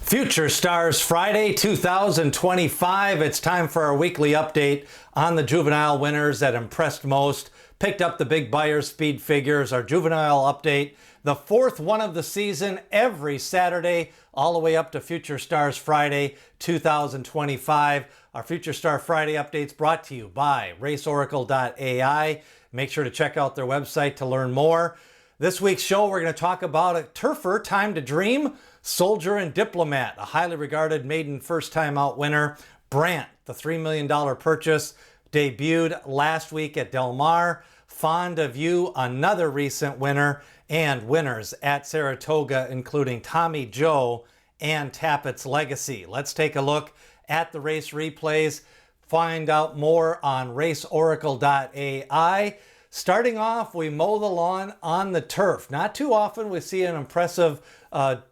Future Stars Friday 2025. It's time for our weekly update on the Juvenile winners that impressed most, picked up the big Beyer speed figures. Our Juvenile update, the fourth one of the season, every Saturday, all the way up to Future Stars Friday 2025. Our Future Star Friday updates brought to you by RaceOracle.AI. Make sure to check out their website to learn more. This week's show, we're going to talk about a turfer, Time to Dream, Soldier and Diplomat, a highly regarded maiden first-time out winner. Brant, the $3 million purchase, debuted last week at Del Mar. Fond of You, another recent winner, and winners at Saratoga, including Tommy Joe and Tapit's Legacy. Let's take a look at the race replays. Find out more on RaceOracle.AI. Starting off, we mow the lawn on the turf. Not too often we see an impressive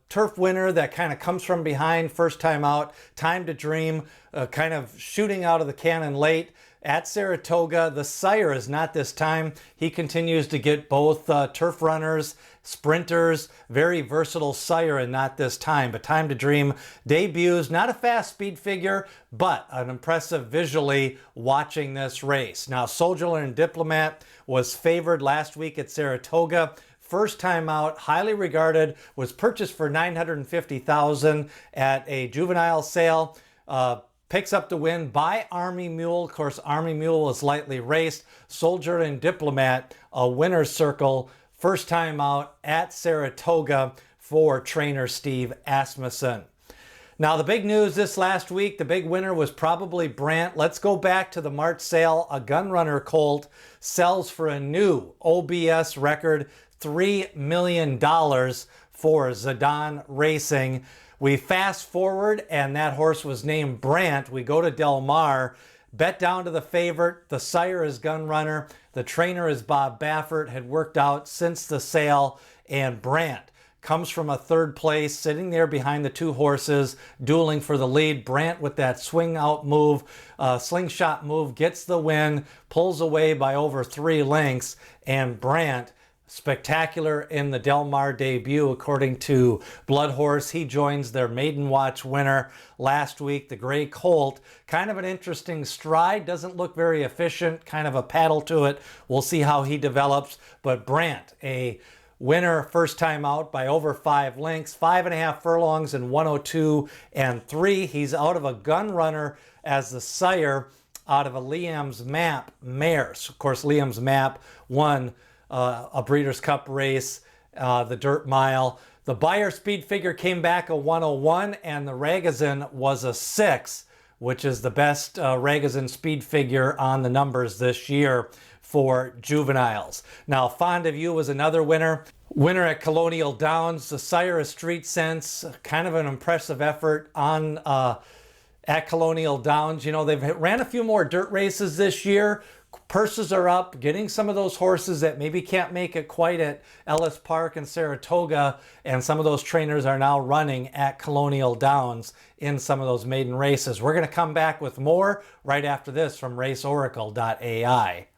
turf winner that kind of comes from behind, first time out. Time to Dream, kind of shooting out of the cannon late. At Saratoga, the sire is not this time. He continues to get both turf runners, sprinters, very versatile sire, and not this time. But Time to Dream debuts, not a fast speed figure, but an impressive visually watching this race. Now, Soldier and Diplomat was favored last week at Saratoga. First time out, highly regarded, was purchased for $950,000 at a juvenile sale. Picks up the win by Army Mule. Of course, Army Mule was lightly raced. Soldier and Diplomat, a winner's circle. First time out at Saratoga for trainer Steve Asmussen. Now, the big news this last week, the big winner was probably Brant. Let's go back to the March sale. A Gunrunner colt sells for a new OBS record, $3 million for Zidane Racing. We fast forward, and that horse was named Brant. We go to Del Mar, bet down to the favorite. The sire is Gunrunner. The trainer is Bob Baffert, had worked out since the sale, and Brant comes from a third place, sitting there behind the two horses, dueling for the lead. Brant with that swing out move, slingshot move, gets the win, pulls away by over 3 lengths, and Brant, spectacular in the Del Mar debut, according to Blood Horse. He joins their maiden watch winner last week, the Gray Colt. Kind of an interesting stride, doesn't look very efficient, kind of a paddle to it. We'll see how he develops. But Brant, a winner first time out by over 5 lengths, 5.5 furlongs in 102 and 3. He's out of a Gunrunner as the sire out of a Liam's Map mare. Of course, Liam's Map won a Breeders' Cup race, the Dirt Mile. The Beyer speed figure came back a 101, and the Ragozin was a 6, which is the best Ragozin speed figure on the numbers this year for juveniles. Now, Fond of You was another winner. Winner at Colonial Downs. The sire is Street Sense. Kind of an impressive effort on at Colonial Downs. You know, they've ran a few more dirt races this year. Purses are up, getting some of those horses that maybe can't make it quite at Ellis Park and Saratoga, and some of those trainers are now running at Colonial Downs in some of those maiden races. We're going to come back with more right after this from RaceOracle.AI.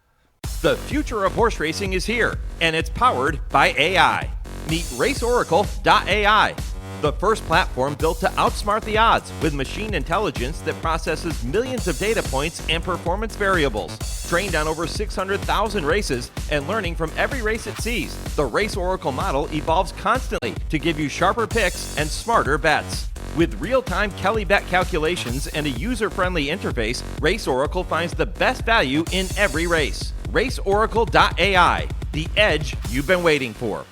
The future of horse racing is here, and it's powered by AI. Meet RaceOracle.AI, the first platform built to outsmart the odds with machine intelligence that processes millions of data points and performance variables. Trained on over 600,000 races and learning from every race it sees, the Race Oracle model evolves constantly to give you sharper picks and smarter bets. With real-time Kelly bet calculations and a user-friendly interface, Race Oracle finds the best value in every race. RaceOracle.AI, the edge you've been waiting for.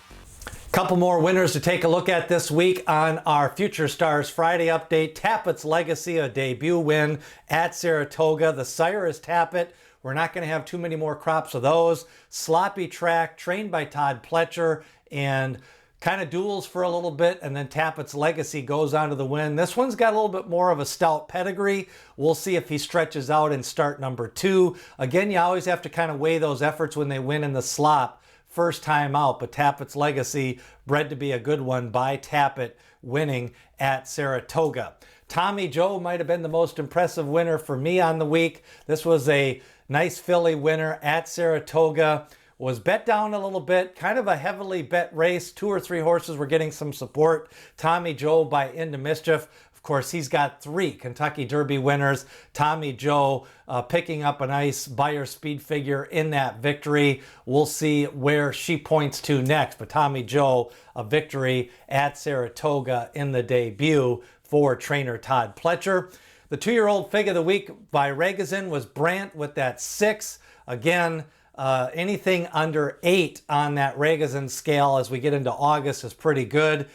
Couple more winners to take a look at this week on our Future Stars Friday update. Tapit's Legacy, a debut win at Saratoga. The sire is Tapit. We're not going to have too many more crops of those. Sloppy track, trained by Todd Pletcher, and kind of duels for a little bit, and then Tapit's Legacy goes on to the win. This one's got a little bit more of a stout pedigree. We'll see if he stretches out in start number 2. Again, you always have to kind of weigh those efforts when they win in the slop. First time out, but Tapit's Legacy bred to be a good one by Tapit, winning at Saratoga. Tommy Joe might have been the most impressive winner for me on the week. This was a nice filly winner at Saratoga. was bet down a little bit, kind of a heavily bet race. 2 or 3 horses were getting some support. Tommy Joe by Into Mischief. Of course, he's got 3 Kentucky Derby winners. Tommy Joe picking up a nice Beyer speed figure in that victory. We'll see where she points to next. But Tommy Joe, a victory at Saratoga in the debut for trainer Todd Pletcher. The 2-year-old Fig of the Week by Ragazin was Brant with that 6. Again, anything under 8 on that Ragazin scale as we get into August is pretty good.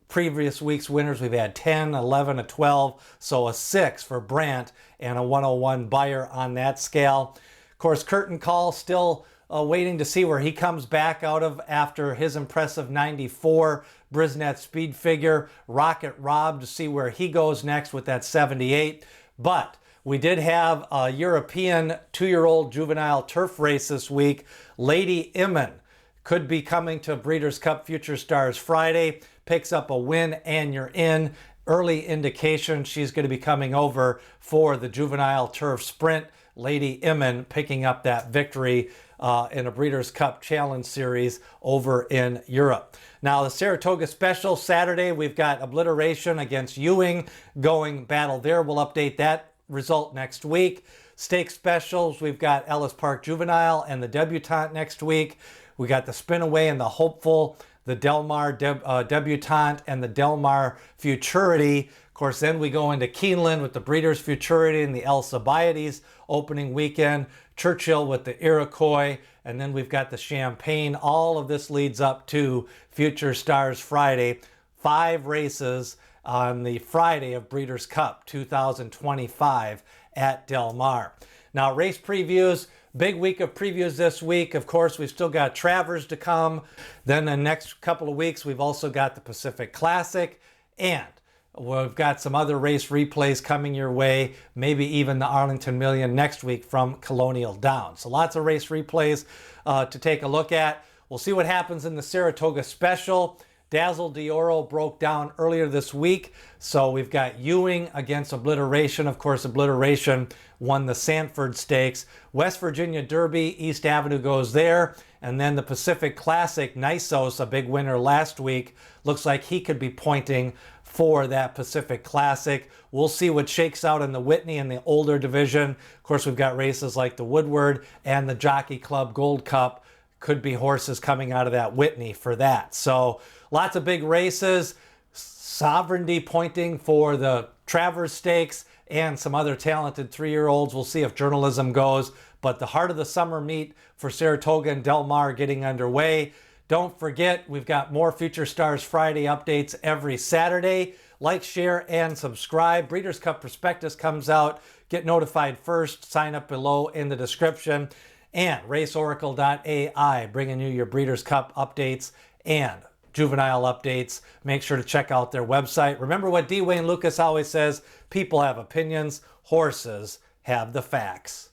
Previous week's winners, we've had 10, 11, a 12, so a 6 for Brandt and a 101 Beyer on that scale. Of course, Curtain Call still waiting to see where he comes back out of after his impressive 94 Brisnet speed figure. Rocket Rob to see where he goes next with that 78. But we did have a European 2-year-old juvenile turf race this week. Lady Immen could be coming to Breeders' Cup Future Stars Friday. Picks up a win and you're in. Early indication she's going to be coming over for the juvenile turf sprint. Lady Immen picking up that victory in a Breeders' Cup Challenge Series over in Europe. Now, the Saratoga Special Saturday, we've got Obliteration against Ewing going battle there. We'll update that result next week. Stake Specials, we've got Ellis Park Juvenile and the Debutante next week. We got the Spinaway and the Hopeful, the Delmar Debutante and the Delmar Futurity. Of course, then we go into Keeneland with the Breeders' Futurity and the Alcibiades opening weekend. Churchill with the Iroquois, and then we've got the Champagne. All of this leads up to Future Stars Friday. 5 races on the Friday of Breeders' Cup 2025 at Del Mar. Now, race previews. Big week of previews this week. Of course, we've still got Travers to come. Then the next couple of weeks, we've also got the Pacific Classic, and we've got some other race replays coming your way, maybe even the Arlington Million next week from Colonial Downs. So lots of race replays to take a look at. We'll see what happens in the Saratoga Special. Dazzle D'Oro broke down earlier this week. So we've got Ewing against Obliteration. Of course, Obliteration won the Sanford Stakes. West Virginia Derby, East Avenue goes there. And then the Pacific Classic, Nisos, a big winner last week. Looks like he could be pointing for that Pacific Classic. We'll see what shakes out in the Whitney and the older division. Of course, we've got races like the Woodward and the Jockey Club Gold Cup. Could be horses coming out of that Whitney for that. So lots of big races. Sovereignty pointing for the Travers Stakes and some other talented 3-year-olds. We'll see if journalism goes. But the heart of the summer meet for Saratoga and Del Mar getting underway. Don't forget, we've got more Future Stars Friday updates every Saturday. Like, share, and subscribe. Breeders' Cup Prospectus comes out. Get notified first. Sign up below in the description. And RaceOracle.AI bringing you your Breeders' Cup updates and juvenile updates. Make sure to check out their website. Remember what D. Wayne Lucas always says, people have opinions, horses have the facts.